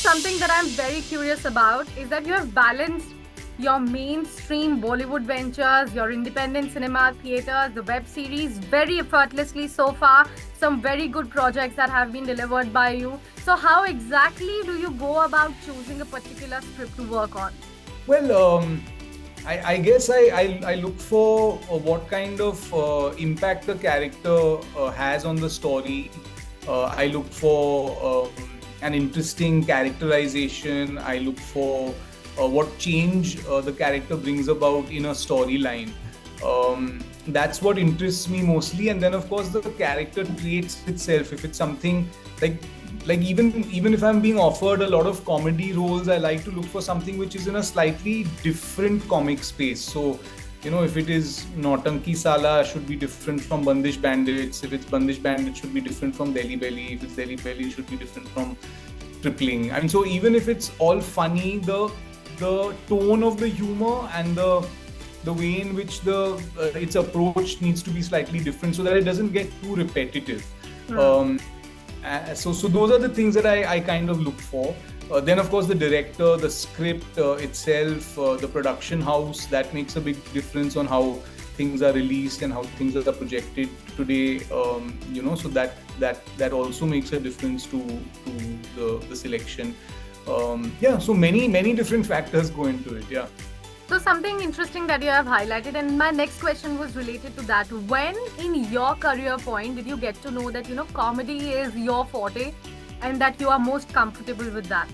something that I'm very curious about is that you have balanced your mainstream Bollywood ventures, your independent cinema, theaters, the web series very effortlessly so far. Some very good projects that have been delivered by you. So, how exactly do you go about choosing a particular script to work on? Well, I guess I look for what kind of impact the character has on the story. I look for an interesting characterization. I look for what change the character brings about in a storyline. That's what interests me mostly. And then, of course, the character traits itself. If it's something like even if I'm being offered a lot of comedy roles, I like to look for something which is in a slightly different comic space. So, if it is Nautanki Sala, should be different from Bandish Bandits. If it's Bandish Bandits, should be different from Delhi Belly. If it's Delhi Belly, should be different from Tripling. I mean, so even if it's all funny, the tone of the humor and the way in which its approach needs to be slightly different so that it doesn't get too repetitive. So those are the things that I kind of look for. Then, of course, the director, the script itself, the production house, that makes a big difference on how things are released and how things are projected today. So that also makes a difference to the selection. So many different factors go into it. Yeah. So something interesting that you have highlighted, and my next question was related to that. When in your career point did you get to know that comedy is your forte and that you are most comfortable with that?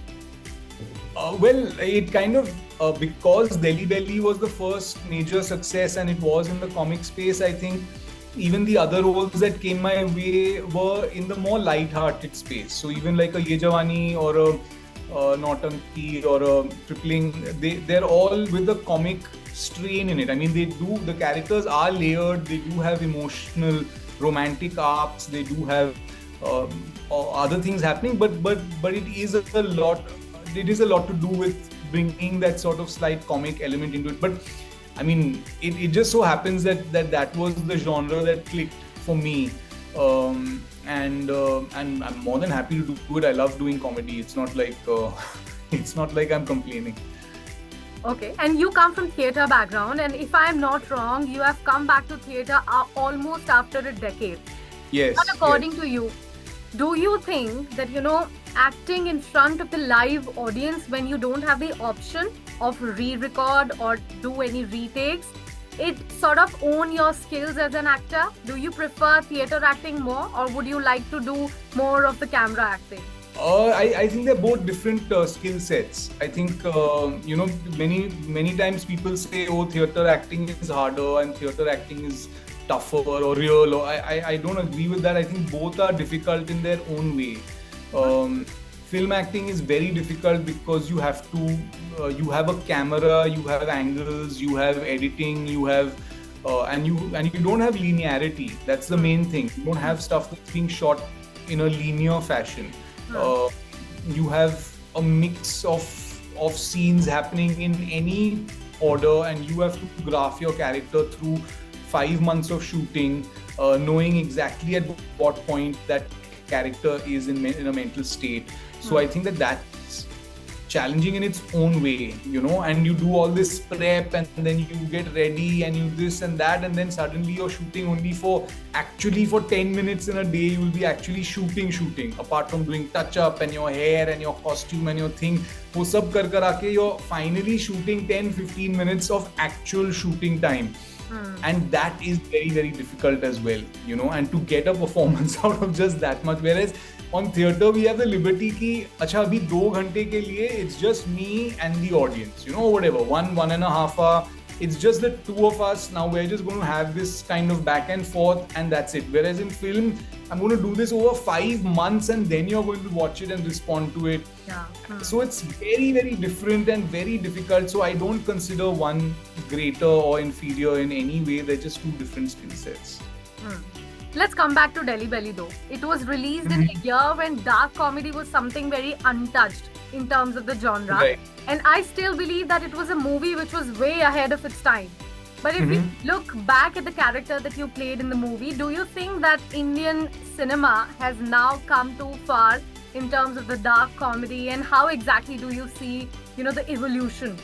Well, it kind of because Delhi Belly was the first major success and it was in the comic space. I think even the other roles that came my way were in the more light-hearted space. So even like a Ye Jawani or a Nautanki or a Tripling, they're all with the comic strain in it. I mean, the characters are layered, they do have emotional romantic arcs, they do have other things happening, but it is a lot to do with bringing that sort of slight comic element into it. But I mean, it just so happens that was the genre that clicked for me. And I'm more than happy to do it. I love doing comedy. It's not like I'm complaining. Okay, and you come from theatre background, and if I'm not wrong, you have come back to theatre almost after a decade. Yes. But according to you, do you think that acting in front of the live audience when you don't have the option of re-record or do any retakes, it sort of own your skills as an actor? Do you prefer theatre acting more, or would you like to do more of the camera acting? I think they're both different skill sets. I think many times people say, oh, theatre acting is harder and theatre acting is tougher or real. Or I don't agree with that. I think both are difficult in their own way. Film acting is very difficult because you have a camera, you have angles, you have editing, you have and you don't have linearity. That's the main thing. You don't have stuff that's being shot in a linear fashion. You have a mix of scenes happening in any order, and you have to graph your character through 5 months of shooting, knowing exactly at what point that character is in a mental state. So I think that's challenging in its own way, and you do all this prep and then you get ready and you this and that, and then suddenly you're shooting only for 10 minutes in a day. You will be actually shooting apart from doing touch up and your hair and your costume and your thing. वो सब कर आके you're finally shooting 10-15 minutes of actual shooting time. And that is very, very difficult as well, and to get a performance out of just that much. Whereas on theatre, we have the liberty ki, acha, abhi 2 घंटे के लिए, it's just me and the audience, whatever, 1.5 hour, it's just the two of us. Now we're just going to have this kind of back and forth, and that's it. Whereas in film, I'm going to do this over 5 months and then you're going to watch it and respond to it. Yeah. So it's very, very different and very difficult. So I don't consider one greater or inferior in any way. They're just two different skill sets. Let's come back to Delhi Belly though. It was released in a year when dark comedy was something very untouched in terms of the genre. Right. And I still believe that it was a movie which was way ahead of its time. But if we look back at the character that you played in the movie, do you think that Indian cinema has now come too far in terms of the dark comedy, and how exactly do you see, the evolution?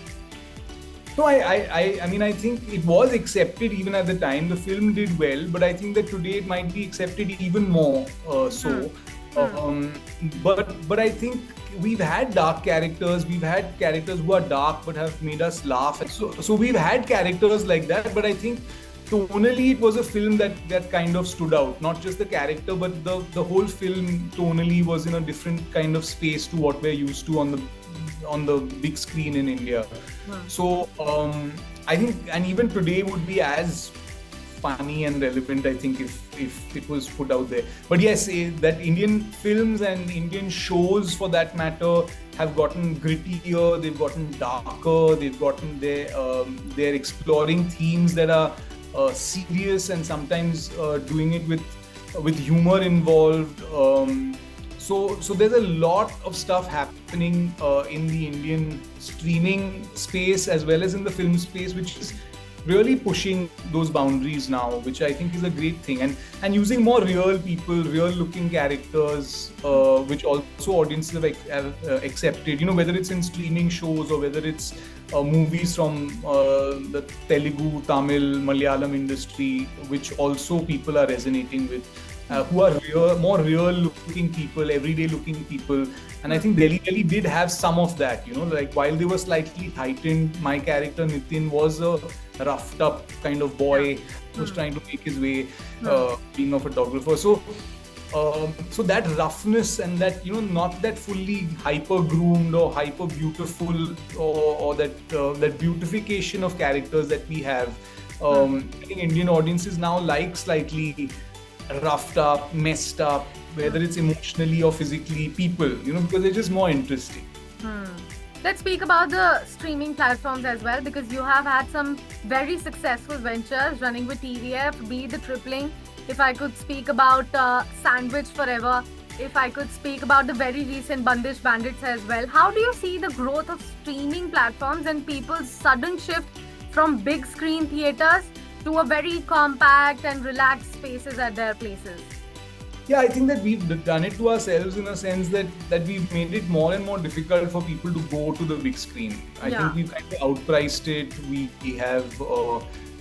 No, I mean, I think it was accepted even at the time. The film did well, but I think that today it might be accepted even more so. Um, but I think we've had dark characters. We've had characters who are dark but have made us laugh. So we've had characters like that. But I think tonally it was a film that kind of stood out. Not just the character, but the whole film tonally was in a different kind of space to what we're used to on the big screen in India. So I think, and even today would be as funny and relevant, I think, if it was put out there. But yes, that Indian films and Indian shows, for that matter, have gotten grittier. They've gotten darker. They're exploring themes that are serious, and sometimes doing it with humor involved. So there's a lot of stuff happening in the Indian streaming space as well as in the film space, which is really pushing those boundaries now, which I think is a great thing, and using more real people, real looking characters, which also audiences have accepted. Whether it's in streaming shows or whether it's movies from the Telugu, Tamil, Malayalam industry, which also people are resonating with. Who are more real-looking people, everyday-looking people, and I think Delhi did have some of that. Like while they were slightly heightened, my character Nitin was a roughed-up kind of boy who was trying to make his way, being a photographer. So that roughness and that not that fully hyper-groomed or hyper-beautiful or that beautification of characters that we have. I think Indian audiences now like slightly roughed up, messed up, whether it's emotionally or physically, people, because they're just more interesting. Let's speak about the streaming platforms as well, because you have had some very successful ventures running with TVF, be it the Tripling. If I could speak about Sandwich Forever, if I could speak about the very recent Bandish Bandits as well. How do you see the growth of streaming platforms and people's sudden shift from big screen theaters to a very compact and relaxed spaces at their places? Yeah, I think that we've done it to ourselves in a sense that we've made it more and more difficult for people to go to the big screen. I think we've kind of outpriced it. We have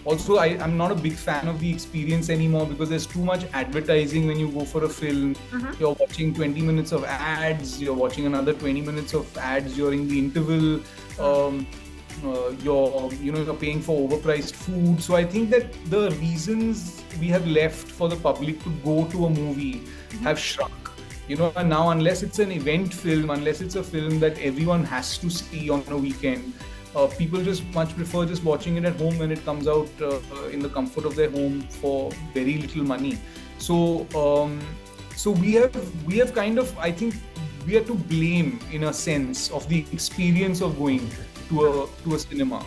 also, I'm not a big fan of the experience anymore because there's too much advertising when you go for a film. You're watching 20 minutes of ads, you're watching another 20 minutes of ads during the interval. You're paying for overpriced food. So I think that the reasons we have left for the public to go to a movie have shrunk. And now unless it's an event film, unless it's a film that everyone has to see on a weekend, people just much prefer just watching it at home when it comes out in the comfort of their home for very little money. So we have kind of, I think we are to blame in a sense of the experience of going to a cinema.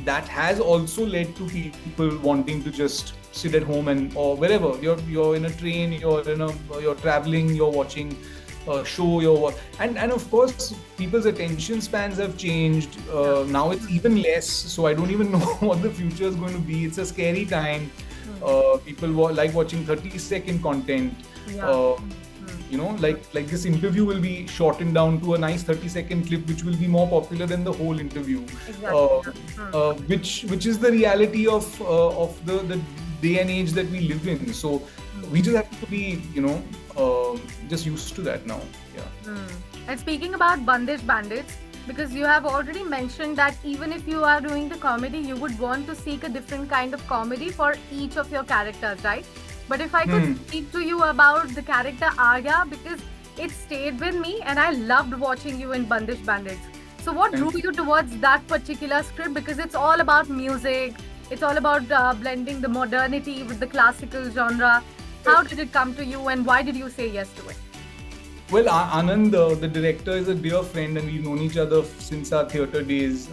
That has also led to people wanting to just sit at home or wherever you're in a train, you're traveling, you're watching a show, and of course people's attention spans have changed. Now it's even less, so I don't even know what the future is going to be. It's a scary time. People like watching 30-second content. Like this interview will be shortened down to a nice 30-second clip, which will be more popular than the whole interview. Which is the reality of the day and age that we live in. So we just have to be, just used to that now. And speaking about Bandish Bandits, because you have already mentioned that even if you are doing the comedy, you would want to seek a different kind of comedy for each of your characters, right? But if I could speak to you about the character Arya, because it stayed with me and I loved watching you in Bandish Bandits. So what drew you towards that particular script? Because it's all about music, it's all about blending the modernity with the classical genre. How did it come to you and why did you say yes to it? Well, Anand, the director, is a dear friend and we've known each other since our theatre days,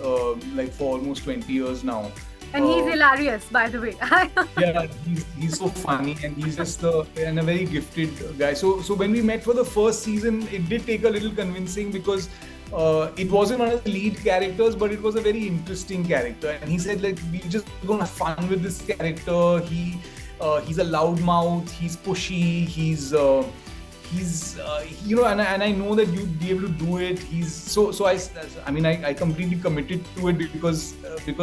like for almost 20 years now. And he's hilarious, by the way. Yeah, he's so funny and he's just a very gifted guy. So when we met for the first season, it did take a little convincing because it wasn't one of the lead characters, but it was a very interesting character. And he said, like, we're just going to have fun with this character. He's a loudmouth, he's pushy, and I know that you'd be able to do it. I completely committed to it because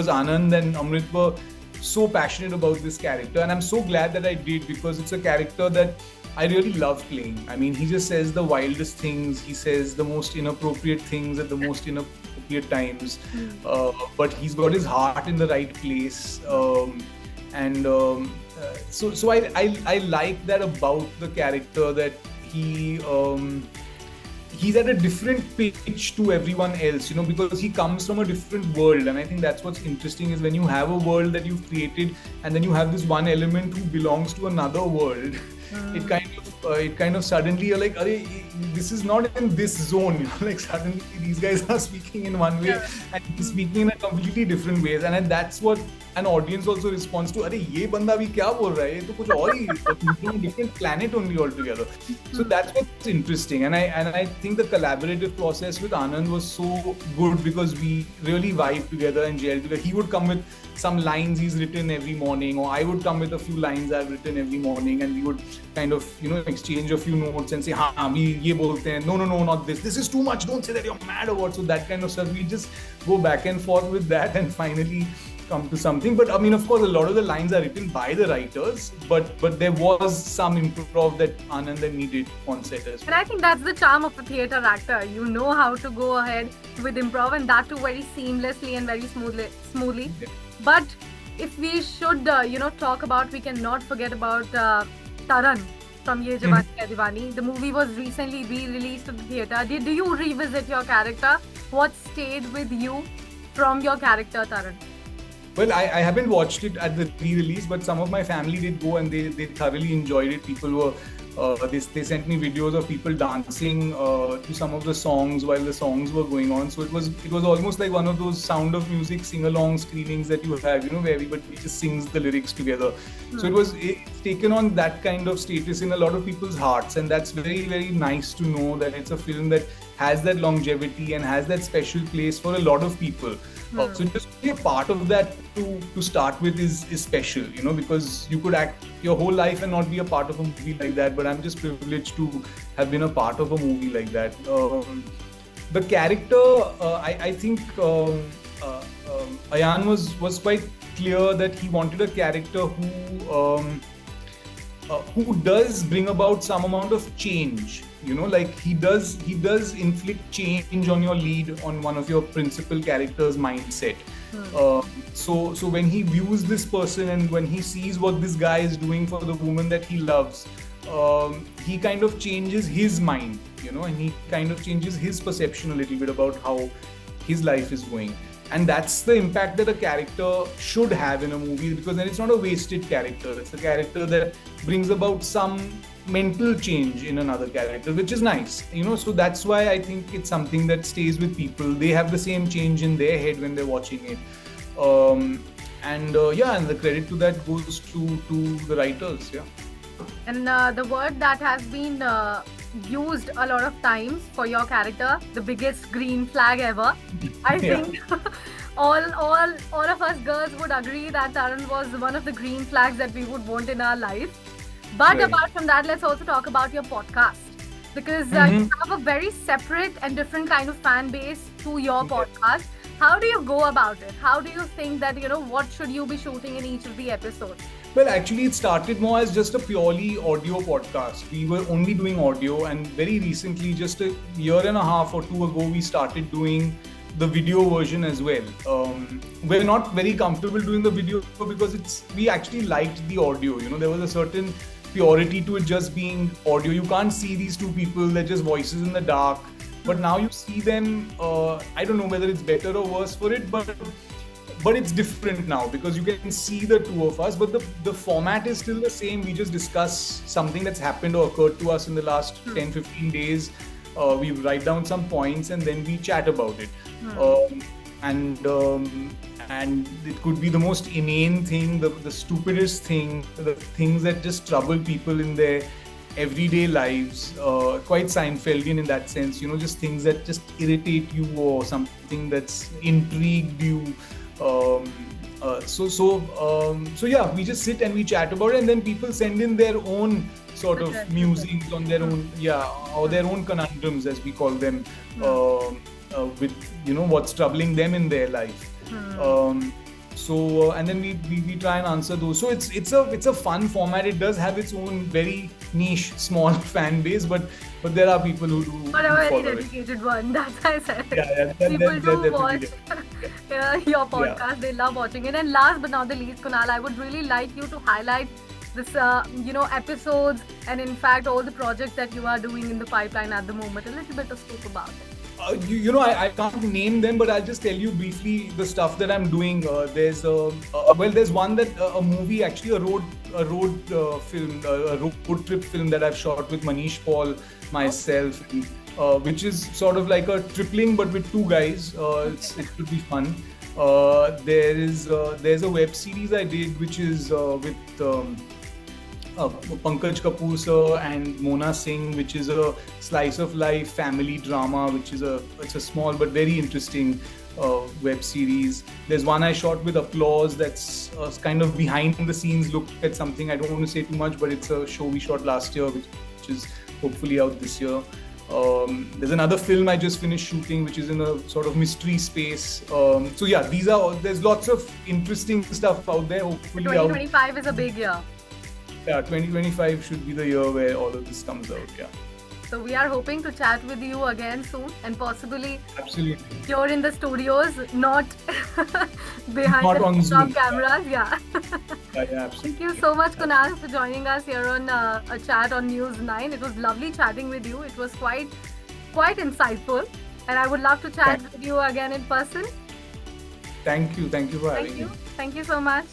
Anand and Amrit were so passionate about this character, and I'm so glad that I did, because it's a character that I really love playing. I mean, he just says the wildest things. He says the most inappropriate things at the most inappropriate times. But he's got his heart in the right place. I like that about the character, that he's at a different pitch to everyone else, because he comes from a different world. And I think that's what's interesting, is when you have a world that you've created and then you have this one element who belongs to another world. It kind of suddenly you're like, this is not in this zone, like suddenly these guys are speaking in one way and he's speaking in a completely different ways, and that's what an audience also responds to. Ye banda bhi kya bol raha hai, ye to kuch aur hi, from a different planet only altogether. So that's what's interesting, and I think the collaborative process with Anand was so good, because we really vibed together and gelled together. He would come with some lines he's written every morning, or I would come with a few lines I've written every morning, and we would kind of exchange a few notes and say, we ye bolte hain, no, not this is too much, don't say that, you're mad or what. So that kind of stuff, we just go back and forth with that and finally come to something. But I mean, of course, a lot of the lines are written by the writers, but there was some improv that Anand and me did on set as well. And I think that's the charm of a theatre actor. You know how to go ahead with improv, and that too very seamlessly and very smoothly. Yeah. But if we should, talk about, we cannot forget about Taran from Ye Jawani Hai Diwani. The movie was recently re-released to the theatre. Did you revisit your character? What stayed with you from your character, Taran? Well, I haven't watched it at the re-release, but some of my family did go and they thoroughly enjoyed it. People were they sent me videos of people dancing to some of the songs while the songs were going on. So it was almost like one of those Sound of Music sing-along screenings that you have, where everybody just sings the lyrics together. So it's taken on that kind of status in a lot of people's hearts, and that's very, very nice to know that it's a film that has that longevity and has that special place for a lot of people. So just to be a part of that to start with is special, because you could act your whole life and not be a part of a movie like that. But I'm just privileged to have been a part of a movie like that. The character, I think Ayan was quite clear that he wanted a character who does bring about some amount of change. Like he does inflict change on your lead, on one of your principal characters' mindset. So when he views this person and when he sees what this guy is doing for the woman that he loves, he kind of changes his mind, and he kind of changes his perception a little bit about how his life is going. And that's the impact that a character should have in a movie, because then it's not a wasted character. It's a character that brings about some mental change in another character, which is nice, so that's why I think it's something that stays with people. They have the same change in their head when they're watching it. And the credit to that goes to the writers. And the word that has been used a lot of times for your character, the biggest green flag ever. I think all of us girls would agree that Taran was one of the green flags that we would want in our life. But apart from that, let's also talk about your podcast, because you have a very separate and different kind of fan base to your podcast. How do you go about it? How do you think that, what should you be shooting in each of the episodes? Well, actually, it started more as just a purely audio podcast. We were only doing audio, and very recently, just a year and a half or two ago, we started doing the video version as well. We're not very comfortable doing the video because we actually liked the audio. There was a certain purity to it just being audio. You can't see these two people, they're just voices in the dark. But now you see them, I don't know whether it's better or worse for it, but it's different now because you can see the two of us, but the format is still the same. We just discuss something that's happened or occurred to us in the last 10-15 days. We write down some points and then we chat about it. And it could be the most inane thing, the stupidest thing, the things that just trouble people in their everyday lives, quite Seinfeldian in that sense, just things that just irritate you or something that's intrigued you. So yeah, we just sit and we chat about it, and then people send in their own sort of musings on their own, or their own conundrums, as we call them, with what's troubling them in their life. And then we try and answer those. So it's a fun format. It does have its own very niche, small fan base, but there are people who do. But a very dedicated one. That's why I said. People do watch your podcast. They love watching it. And last but not the least, Kunal, I would really like you to highlight this, episodes, and in fact all the projects that you are doing in the pipeline at the moment. A little bit of scope about it. I can't name them, but I'll just tell you briefly the stuff that I'm doing. There's one that a movie, actually a road film, a road trip film that I've shot with Manish Paul, myself, which is sort of like a tripling but with two guys. It should be fun. There's a web series I did which is with Pankaj Kapoor sir and Mona Singh, which is a slice of life family drama, which is it's a small but very interesting web series. There's one I shot with Applause that's kind of behind the scenes look at something. I don't want to say too much, but it's a show we shot last year, which is hopefully out this year. There's another film I just finished shooting, which is in a sort of mystery space. So yeah, there's lots of interesting stuff out there. Hopefully 2025 is a big year. Yeah, 2025 should be the year where all of this comes out. Yeah. So we are hoping to chat with you again soon, and possibly you're in the studios, not behind not the Zoom cameras. Yeah, absolutely. Thank you so much, Kunal, for joining us here on a chat on News9. It was lovely chatting with you. It was quite insightful, and I would love to chat with you again in person. Thank you for having me. Thank you so much.